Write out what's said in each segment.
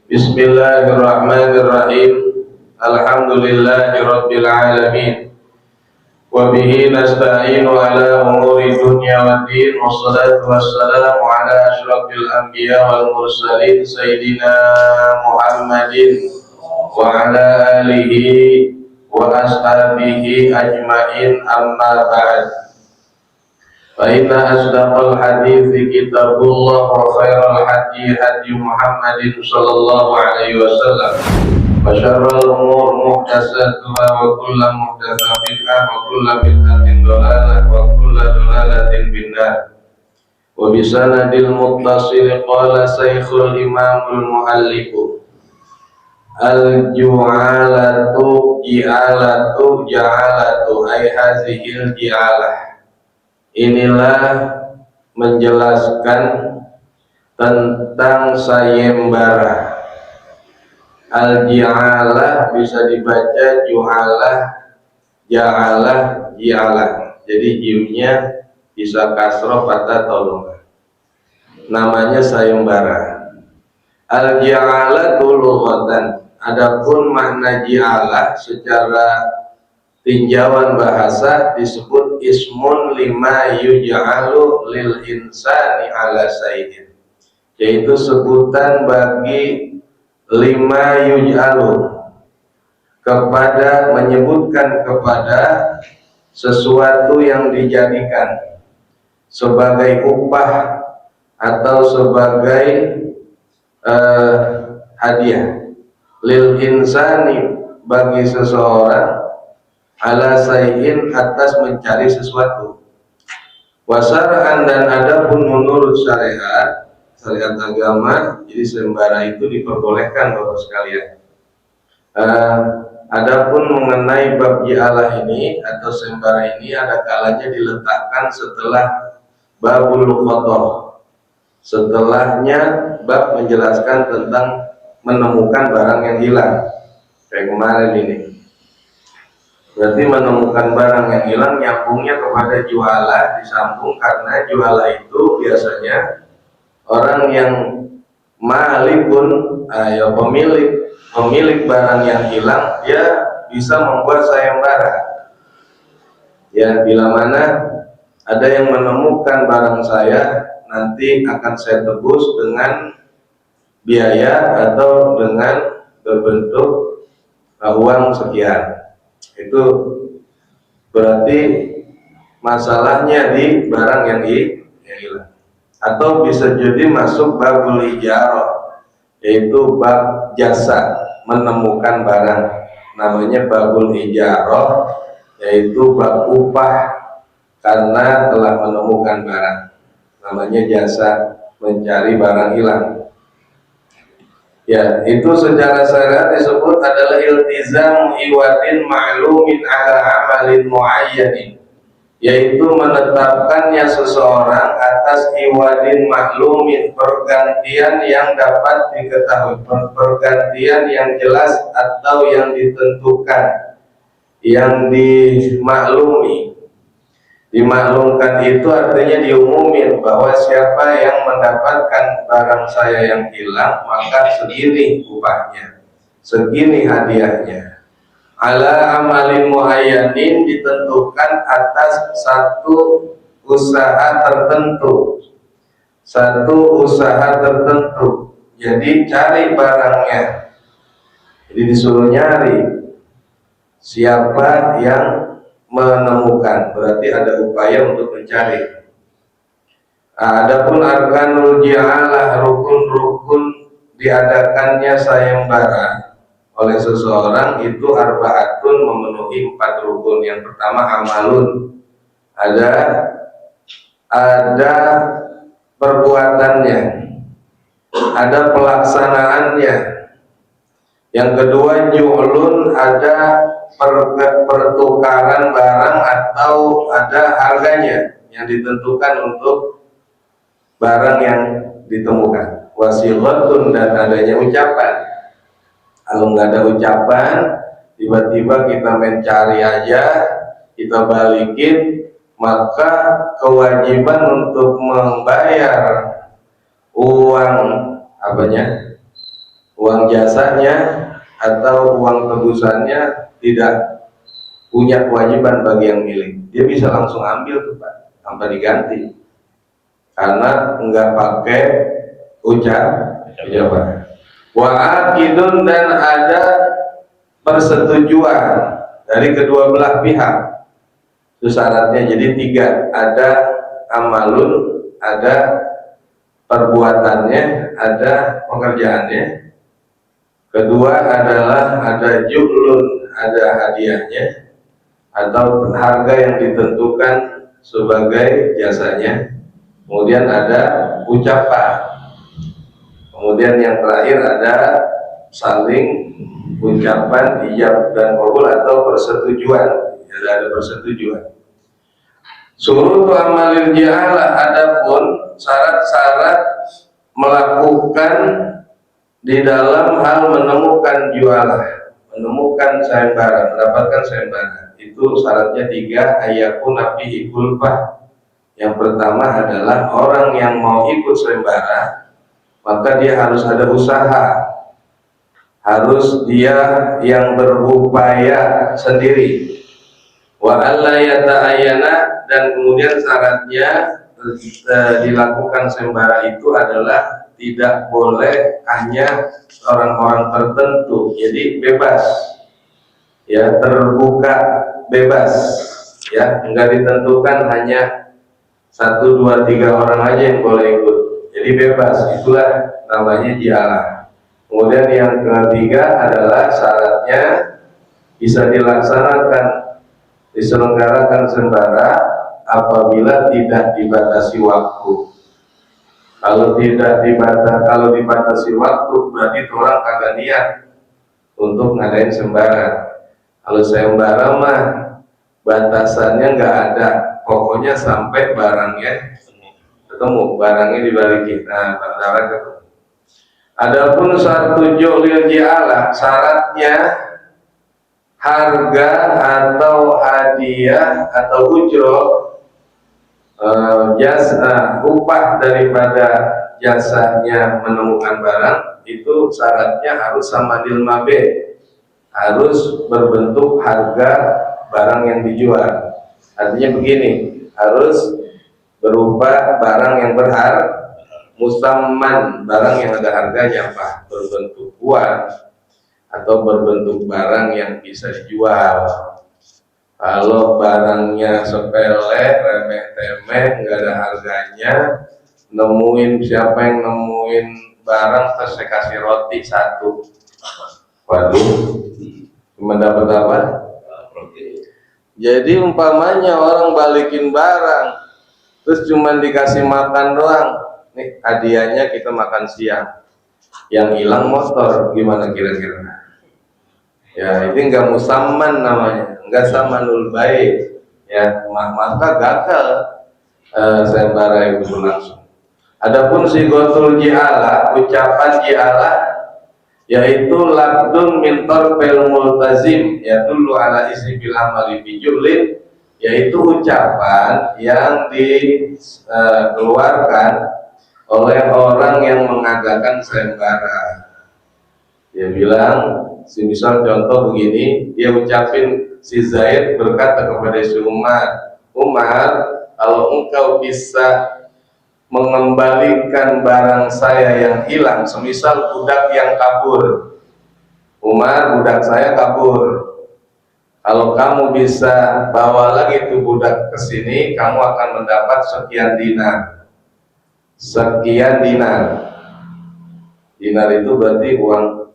Bismillahirrahmanirrahim. Alhamdulillahirabbil alamin. Wa bihi nasta'inu ala umuri dunya waddin. Wassalatu wassalamu ala asyrafil anbiya wal mursalin sayyidina Muhammadin wa ala alihi wa ashabihi ajmain, amma ba'd. Fa inna asdaqal hadithi kitabullah wa khairal hadi hadi Muhammadin sallallahu alaihi wasallam. Wa syarrul umur muhdatsatuha wa kullu muhdatsatin bid'ah wa kullu bid'atin dhalalah wa kullu dhalalatin finnar. Wa bi sanadil muttasil qala Syekhul Imamul Muallif al-ju'alatu ja'alatu ay hazihil ji'alah. Inilah menjelaskan tentang sayembara. Al-ji'alah bisa dibaca ju'alah, ja'alah, ji'alah. Jadi jimnya bisa kasroh, fathah, atau dhammah. Namanya sayembara. Al-ji'alah lughatan. Adapun makna ji'alah secara tinjauan bahasa disebut ismun lima yuj'alu lil insani ala sayyidin, yaitu sebutan bagi lima yuj'alu, kepada menyebutkan kepada sesuatu yang dijadikan sebagai upah atau sebagai hadiah lil insani, bagi seseorang, ala sayin, atas mencari sesuatu. Wasar'an, dan adapun menurut syariat agama, jadi sembara itu diperbolehkan Bapak sekalian. Adapun mengenai bab ji'alah ini atau sembara ini, ada kalanya diletakkan setelah babul khotoh, setelahnya bab menjelaskan tentang menemukan barang yang hilang. Kayak kemarin ini, berarti menemukan barang yang hilang nyambungnya kepada jualah, disambung karena jualah itu biasanya orang yang malikun, pemilik barang yang hilang, dia bisa membuat sayembara. Ya, bila mana ada yang menemukan barang saya, nanti akan saya tebus dengan biaya atau dengan berbentuk uang sekian. Itu berarti masalahnya di barang yang hilang. Atau bisa jadi masuk babul ijarah, yaitu bab jasa menemukan barang, namanya babul ijarah, yaitu bab upah karena telah menemukan barang, namanya jasa mencari barang hilang. Ya, itu secara syariat disebut adalah iltizam iwadin ma'lumin ala amalin muayyanin, yaitu menetapkannya seseorang atas iwadin maklumin, pergantian yang dapat diketahui, pergantian yang jelas atau yang ditentukan, yang dimaklumi. Dimaklumkan itu artinya diumumin bahwa siapa yang mendapatkan barang saya yang hilang, maka segini upahnya, segini hadiahnya. Ala amalin muayyanin, ditentukan atas satu usaha tertentu, satu usaha tertentu. Jadi cari barangnya, jadi disuruh nyari siapa yang menemukan, berarti ada upaya untuk mencari. Adapun arkanul ji'alah, rukun-rukun diadakannya sayembara oleh seseorang itu arbaatun, memenuhi 4 rukun. Yang pertama amalun, ada perbuatannya, ada pelaksanaannya. Yang kedua ju'lun, ada pertukaran barang atau ada harganya yang ditentukan untuk barang yang ditemukan. Wasilotun, dan adanya ucapan. Kalau nggak ada ucapan, tiba-tiba kita mencari aja, kita balikin, maka kewajiban untuk membayar uang uang jasanya atau uang tebusannya tidak punya kewajiban bagi yang milik, dia bisa langsung ambil tuh Pak, tanpa diganti, karena enggak pakai ucapan. Wa akidun, dan ada persetujuan dari kedua belah pihak. Itu syaratnya jadi 3, ada amalun, ada perbuatannya, ada pekerjaannya. Kedua adalah ada ju'lun, ada hadiahnya atau harga yang ditentukan sebagai jasanya. Kemudian ada ucapan. Kemudian yang terakhir ada saling ucapan ijab dan qabul atau persetujuan. Ada persetujuan. Surutu amalil ja'alah, adapun syarat-syarat melakukan di dalam hal menemukan jualah, menemukan sayembara, mendapatkan sayembara, itu syaratnya 3, ayakun nabi ikulfah. Yang pertama adalah orang yang mau ikut sayembara, maka dia harus ada usaha, harus dia yang berupaya sendiri. Wa alla yata'ayyana, dan kemudian syaratnya dilakukan sayembara itu adalah tidak boleh hanya orang-orang tertentu, jadi bebas, ya, terbuka, bebas, ya, enggak ditentukan hanya 1, 2, 3 orang aja yang boleh ikut, jadi bebas. Itulah namanya jialah. Kemudian yang ketiga adalah syaratnya bisa diselenggarakan sayembara apabila tidak dibatasi waktu. Kalau dibatasi waktu, berarti orang kagak niat untuk ngadain sembara. Kalau sayembara mah batasannya nggak ada, pokoknya sampai barangnya ketemu, barangnya dibalikin. Nah, barang ketemu. Adapun satu ju'lil ji'alah, syaratnya harga atau hadiah atau ujroh, jasa, upah daripada jasanya menemukan barang, itu syaratnya harus sama dilmabe, harus berbentuk harga barang yang dijual. Artinya begini, harus berupa barang yang berharga, musamman, barang yang ada harganya, Pak, berbentuk uang atau berbentuk barang yang bisa dijual. Kalau barangnya sepele, remeh-temeh, nggak ada harganya, nemuin siapa yang nemuin barang, terus saya kasih roti 1, waduh, cuma dapat apa? Roti. Jadi umpamanya orang balikin barang, terus cuma dikasih makan doang, nih hadiahnya kita makan siang, yang hilang motor, gimana kira-kira? Ya, ini enggak musamman namanya, enggak samanul baik, ya, maka gagal sayembara itu berlangsung. Adapun sigotul ji'alah, ucapan ji'alah, yaitu labdun min tarfil multazim, yaitu lu ala isi bil amali bijulin, yaitu ucapan yang dikeluarkan oleh orang yang mengadakan sayembara. Dia bilang, misal contoh begini, dia ucapin, si Zaid berkata kepada si Umar, kalau engkau bisa mengembalikan barang saya yang hilang, semisal budak yang kabur, Umar, budak saya kabur, kalau kamu bisa bawa lagi itu budak ke sini, kamu akan mendapat sekian dinar. Sekian dinar. Dinar itu berarti uang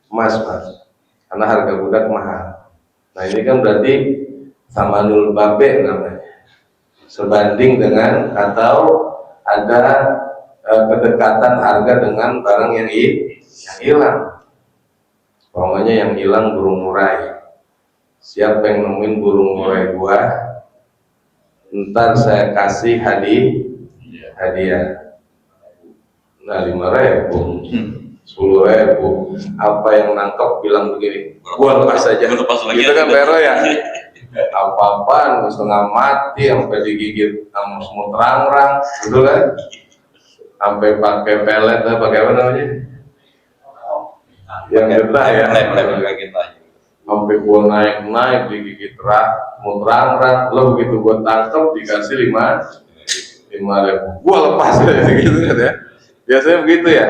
emas, Mas, karena harga budak mahal. Nah, ini kan berarti samanul babe namanya, sebanding dengan atau ada kedekatan harga dengan barang yang hilang. Pokoknya yang hilang burung murai. Siapa yang nemuin burung murai gua, ntar saya kasih hadiah. Nah, 5.000, 10.000, apa yang nangkep bilang begini, gua lepas aja. Itu kan pero ya. Apa-apaan, setengah mati, sampai digigit sama semut rang-rang, gitu kan? Sampai pakai pelet, pakai apa namanya? yang getah ya. Kita. Sampai gua naik digigit rak, mau terang, lo begitu gua tangkep dikasih 5.000, gua lepas ya gitu kan ya. Biasanya begitu ya.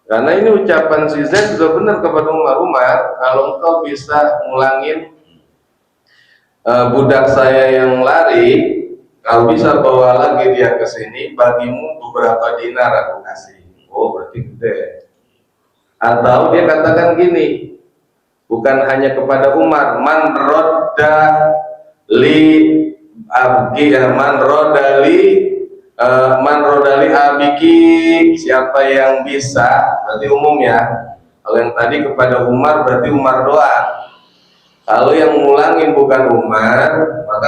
Karena ini ucapan si Zaid sudah benar kepada Umar, kalau engkau bisa ngulangin budak saya yang lari, kau bisa bawa lagi dia ke sini, bagimu beberapa dinar aku kasih. Oh, berarti gede. Atau dia katakan gini, bukan hanya kepada Umar, man rodda li abiki, siapa yang bisa, berarti umum ya. Kalau yang tadi kepada Umar berarti Umar doang. Kalau yang ngulangin bukan Umar, maka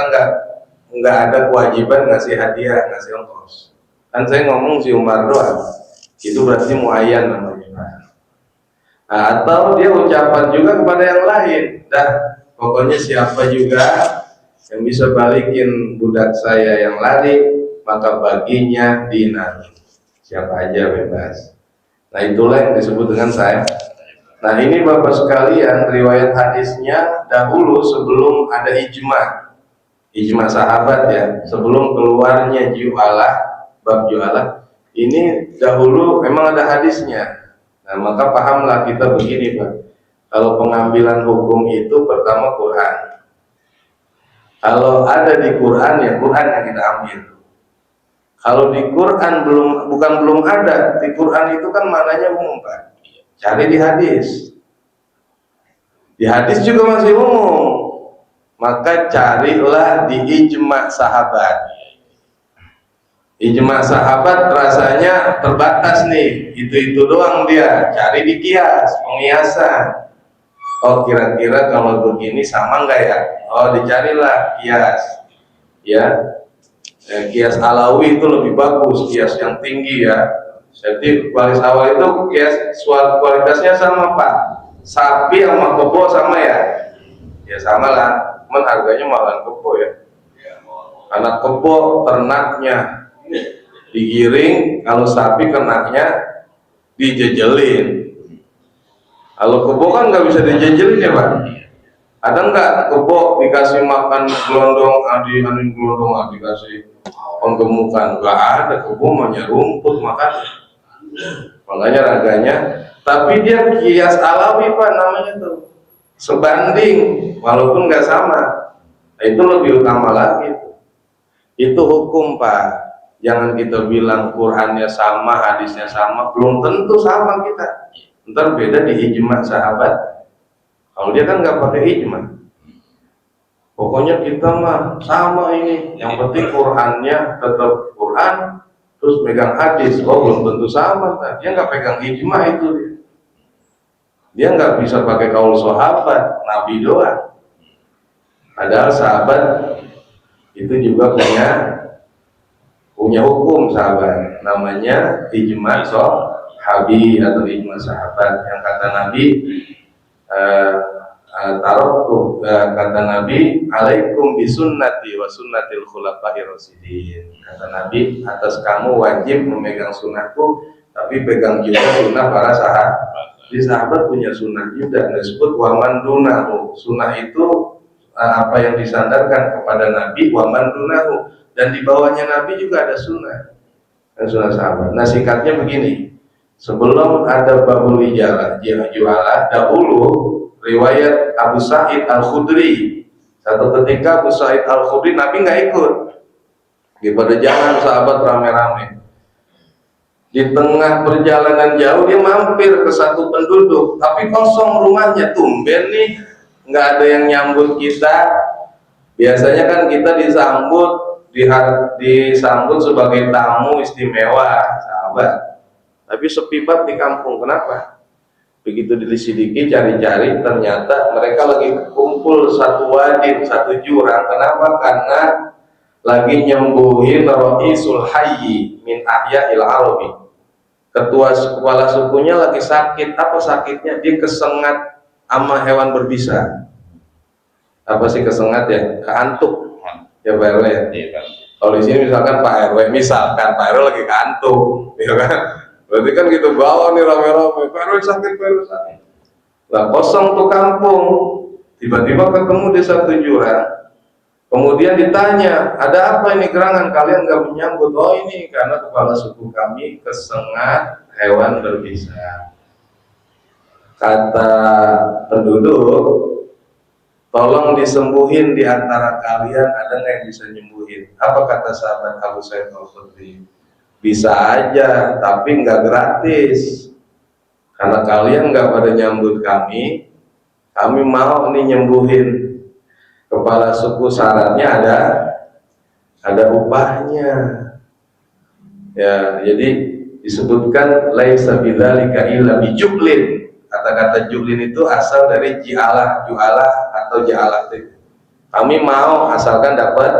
nggak ada kewajiban ngasih hadiah, ngasih ongkos. Kan saya ngomong si Umar doang, itu berarti muayyan namanya. Nah, atau dia ucapan juga kepada yang lain, dah pokoknya siapa juga yang bisa balikin budak saya yang lari, maka baginya dinar. Siapa aja bebas. Nah, itulah yang disebut dengan saya. Nah, ini Bapak sekalian, riwayat hadisnya dahulu sebelum ada ijma sahabat ya, sebelum keluarnya bab jualah, ini dahulu memang ada hadisnya. Nah, maka pahamlah kita begini Pak, kalau pengambilan hukum itu pertama Quran. Kalau ada di Quran, ya Quran yang kita ambil. Kalau di Quran belum ada, di Quran itu kan maknanya umum Pak. Cari di hadis. Di hadis juga masih umum. Maka carilah di ijma sahabat. Ijma sahabat rasanya terbatas nih, itu doang dia. Cari di kias, pengiasan. Oh, kira-kira kalau begini sama enggak ya? Oh, dicarilah kias. Ya. Kias alawi itu lebih bagus, kias yang tinggi ya. Jadi kualitas awal itu kias kualitasnya sama Pak. Sapi sama kebo sama ya? Ya sama lah. Cuman harganya malah kebo ya. Karena kebo ternaknya digiring, kalau sapi ternaknya dijejelin. Kalau kebo kan nggak bisa dijejelin ya Pak. Ada nggak kebo dikasih makan gelondong, dikasih penggemukan? Nggak ada, kebo maunya rumput makan. Makanya harganya, tapi dia kias alawi Pak namanya tuh, sebanding walaupun nggak sama. Nah, itu lebih utama lagi. Itu hukum Pak. Jangan kita bilang Qurannya sama, hadisnya sama, belum tentu sama kita. Ntar beda di ijma sahabat. Kalau dia kan nggak pakai ijma. Pokoknya kita mah sama ini. Yang penting Qurannya tetap Quran, terus megang hadis. Oh, belum tentu sama. Dia nggak pegang ijma itu. Dia nggak bisa pakai kaul sahabat, Nabi doang. Padahal sahabat itu juga punya hukum sahabat, namanya ijma sahabi atau ijma sahabat. Yang kata Nabi, kata Nabi, alaikum bisunnati wa sunnatil khulafa'ir rasyidin. Kata Nabi, atas kamu wajib memegang sunnahku, tapi pegang juga sunnah para sahabat. Jadi sahabat punya sunnah juga, disebut waman dunahu. Sunnah itu apa yang disandarkan kepada Nabi, waman dunahu, dan di bawahnya Nabi juga ada sunnah, dan sunnah sahabat. Nah, singkatnya begini, sebelum ada babul ijalah jualah, dahulu riwayat Abu Sa'id Al-Khudri, satu ketika Abu Sa'id Al-Khudri, Nabi nggak ikut di pada jalan sahabat rame-rame. Di tengah perjalanan jauh dia mampir ke satu penduduk, tapi kosong rumahnya, tumben nih nggak ada yang nyambut kita. Biasanya kan kita disambut sebagai tamu istimewa sahabat, tapi sepi banget di kampung. Kenapa? Begitu diselidiki, cari-cari, ternyata mereka lagi kumpul satu wadin, satu jurang. Kenapa? Karena lagi nyembuhin Ra'isul Hayyi min Ahya'il Arabi. Kepala sukunya lagi sakit. Apa sakitnya? Dia kesengat sama hewan berbisa. Apa sih kesengat ya? Keantuk ya Pak RW ya? Kalau di sini misalkan Pak RW lagi keantuk, ya kan? Berarti kan gitu bawa nih rame-rame, Pak sakit. Lah kosong tuh kampung. Tiba-tiba ketemu di satu jurang. Kemudian ditanya, ada apa ini gerangan kalian nggak menyambut? Oh ini karena kepala suku kami kesengat hewan berbisa. Kata penduduk, tolong disembuhin di antara kalian, ada nggak yang bisa nyembuhin? Apa kata sahabat Abu Sa'id Al-Khudri? Bisa aja, tapi nggak gratis. Karena kalian nggak pada nyambut kami mau nih nyembuhin. Kepala suku syaratnya ada upahnya. Ya, jadi disebutkan laisa bidzalika illa bijublin. Kata-kata jublin itu asal dari jualah atau ja'alah. Kami mau asalkan dapat.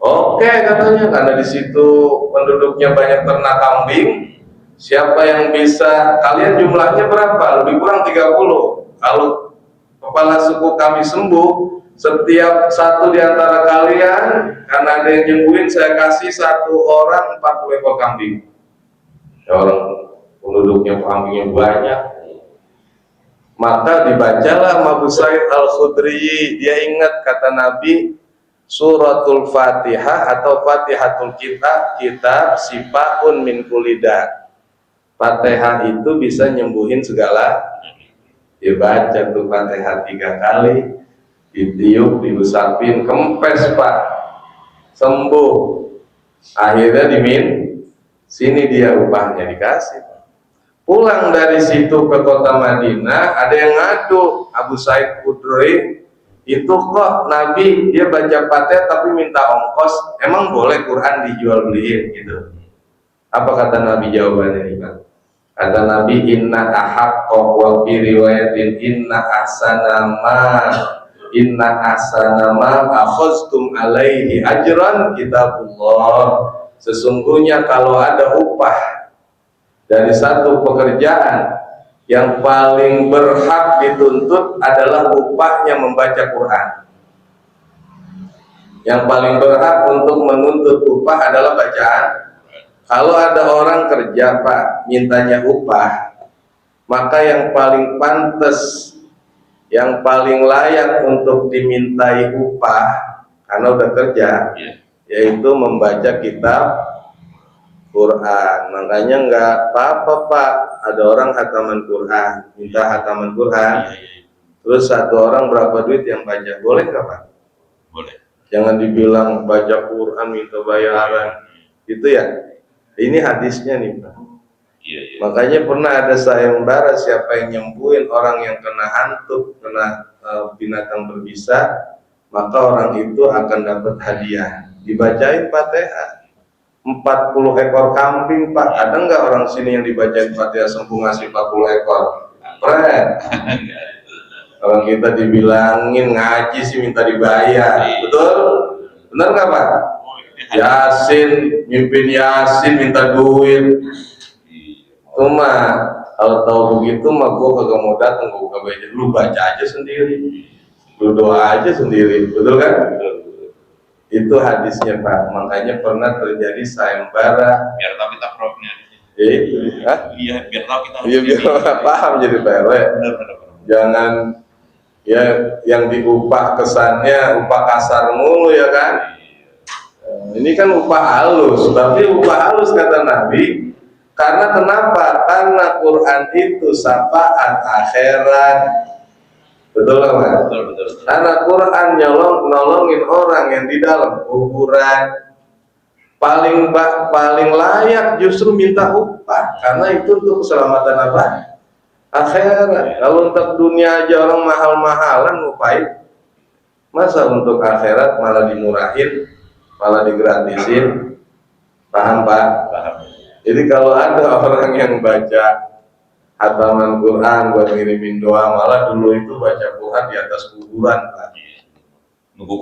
Oke katanya, karena di situ penduduknya banyak ternak kambing. Siapa yang bisa? Kalian jumlahnya berapa? Lebih kurang 30. Kalau kepala suku kami sembuh, setiap satu di antara kalian, karena ada yang nyembuhin, saya kasih satu orang 40 ekor kambing. Ya, orang penduduknya kambingnya banyak. Maka dibacalah Abu Sa'id Al-Khudri. Dia ingat kata Nabi, suratul Fatihah atau Fatihatul kitab sifaun min kulida. Fatihah itu bisa nyembuhin segala. Dibaca tuh Fatihah 3 kali, ditiup, diusapin, kempes Pak, sembuh. Akhirnya sini dia upahnya dikasih. Pulang dari situ ke kota Madinah, ada yang ngadu, Abu Sa'id Khudri itu kok Nabi dia baca Fatihah tapi minta ongkos, emang boleh Quran dijual beliin gitu? Apa kata Nabi jawabannya nih Pak? Kata Nabi, inna ahaqqa wa fi riwayatin inna ahsana ma akhaztum alaihi ajran kitabullah. Sesungguhnya kalau ada upah dari satu pekerjaan, yang paling berhak dituntut adalah upahnya membaca Quran. Yang paling berhak untuk menuntut upah adalah bacaan. Kalau ada orang kerja Pak, mintanya upah, maka yang paling pantas, yang paling layak untuk dimintai upah karena udah kerja, yaitu membaca kitab Quran. Makanya nggak apa-apa Pak, ada orang hataman Quran, minta hataman Quran, terus satu orang berapa duit yang baca, boleh nggak Pak? Boleh. Jangan dibilang baca Quran minta bayaran, gitu ya. Ini hadisnya nih Pak. Makanya pernah ada sayembara, siapa yang nyembuhin orang yang kena hantu, kena binatang berbisa, maka orang itu akan dapat hadiah. Dibacain Fatihah 40 ekor kambing Pak. Ada nggak orang sini yang dibacain Fatihah sembuh ngasih 40 ekor? Keren. Kalau kita dibilangin ngaji sih minta dibayar, betul? Benar nggak Pak? Yasin, mimpin Yasin minta duit. Cuma kalau tahu begitu mah gue kagak mau datang, gue buka baca. Lu baca aja sendiri, lu doa aja sendiri, betul kan? Itu hadisnya Pak. Makanya pernah terjadi sayembara. Biar tahu kita profnya. Iya, biar tahu kita. Iya, biar paham jadi PRW. Jangan ya yang diupah kesannya upah kasar mulu ya kan? Ini kan upah halus, tapi upah halus kata Nabi. Karena kenapa? Karena Quran itu syafaat akhirat. Betul kan Pak? Betul. Karena Quran nolongin orang yang di dalam kuburan. Paling layak justru minta upah, karena itu untuk keselamatan apa? Akhirat. Kalau untuk dunia aja orang mahal-mahalan ngupain, masa untuk akhirat malah dimurahin, malah digratisin? Paham Pak? Paham. Jadi kalau ada orang yang baca hataman Quran buat ngirimin doa, malah dulu itu baca Quran di atas kuburan Pak. Nunggu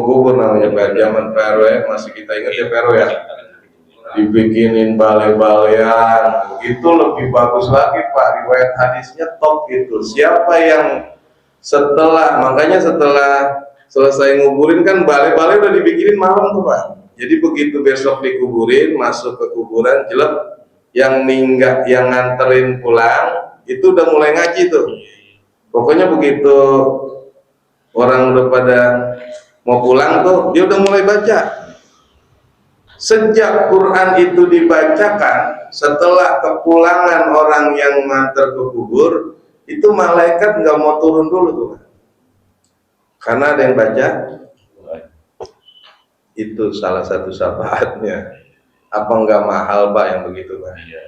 kubur namanya Pak. Zaman PRW masih kita ingat ya PRW ya. Dibikinin balai-balean, itu lebih bagus lagi Pak. Riwayat hadisnya top itu. Siapa yang makanya setelah selesai nguburin kan balai-balai udah dibikinin malam tuh Pak. Jadi begitu besok dikuburin, masuk ke kuburan jelek, yang ninggak, yang nganterin pulang itu udah mulai ngaji tuh. Pokoknya begitu orang udah pada mau pulang tuh, dia udah mulai baca. Sejak Quran itu dibacakan, setelah kepulangan orang yang nganter ke kubur, itu malaikat nggak mau turun dulu tuh, karena ada yang baca. Itu salah satu syafaatnya. Apa nggak mahal Pak yang begitu Pak? Iya.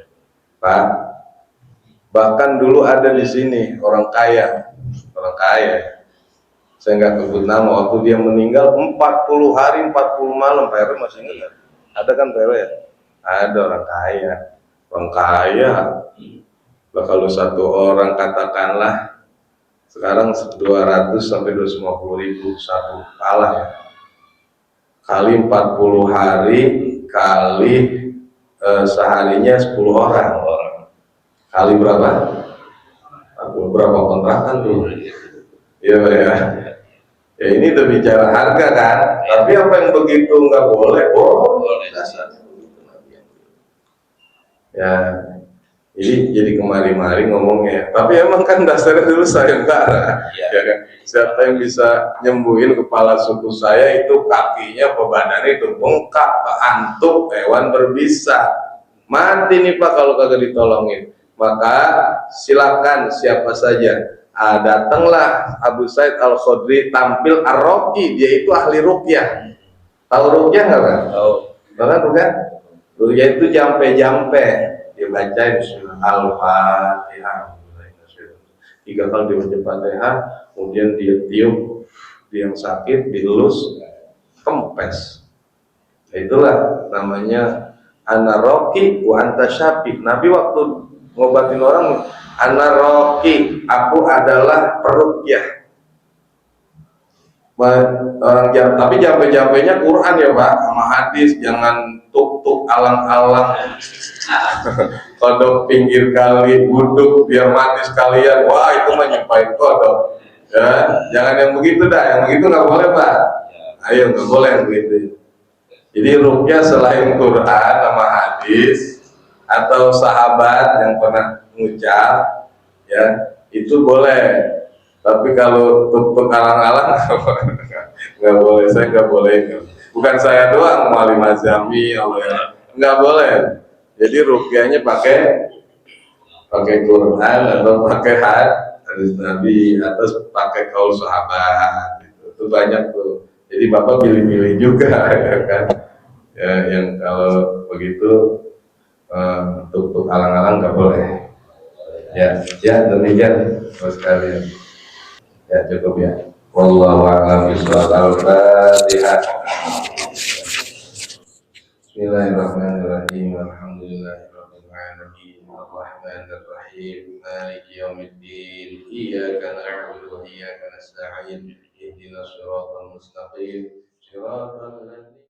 Pak, bahkan dulu ada di sini orang kaya, saya nggak sebut nama, waktu dia meninggal 40 hari 40 malam, Pak RW masih ingat? Ada kan Pak RW ya? Ada orang kaya, lah kalau satu orang katakanlah sekarang 200 sampai 250 ribu satu kalah ya, kali 40 hari kali seharinya 10 orang, kali berapa? Berapa kontrakan tuh? Iya ya. Ya ini udah bicara harga kan, tapi apa yang begitu nggak boleh, boleh dasarnya. Ya, jadi kemari-mari ngomongnya. Tapi emang kan dasarnya dulu sayembara, ya kan. Siapa yang bisa nyembuhin kepala suku saya itu kakinya, badannya itu bengkak, antuk, hewan berbisa, mati nih Pak kalau kagak ditolongin. Maka silakan siapa saja. Datanglah Abu Said Al-Khudri tampil Ar-Roqi, dia itu ahli ruqyah. Tahu ruqyah nggak Pak? Tahu. Bahkan bukan? Ruqyah itu jampe-jampe, dia bacain Al-Fatihah 3 kali dia baca Fatihah, kemudian dia tiup yang sakit, dielus, kempes. Itulah namanya Ana-Roqi wa anta syafi. Nabi waktu ngobatin orang, Ana-Roqi, aku adalah peruqyah. Orang jam, tapi jampe-jampenya Quran ya Pak, sama hadis, jangan tuk-tuk alang-alang kodok pinggir kali, buduk biar mati sekalian. Wah itu mah nyumpain kodok ya, jangan yang begitu dah, yang begitu nggak boleh Pak. Ayo, nggak boleh yang begitu. Jadi ruqyah selain Quran sama hadis atau sahabat yang pernah mengucap ya, itu boleh. Tapi kalau tuk-tuk alang-alang nggak boleh, saya nggak boleh. Bukan saya doang, Mu'allim Azami, Allah, nggak boleh. Jadi ruqyahnya pakai Quran atau pakai hadis Nabi atau pakai kaul sahabat. Itu banyak tuh. Jadi Bapak pilih-pilih juga, ya kan? Ya, yang kalau begitu tuk-tuk alang-alang nggak boleh. Ya demikian Mas sekalian. Ya cukup ya. Wallahu a'lam bishawab. Al-Fatihah. Bismillahirrahmanirrahim. Alhamdulillahirabbil alamin. Arrahmanir rahim. Maliki yaumiddin. Iyyaka na'budu wa iyyaka nasta'in. Ihdinas siratal mustaqim. Shiratal ladzina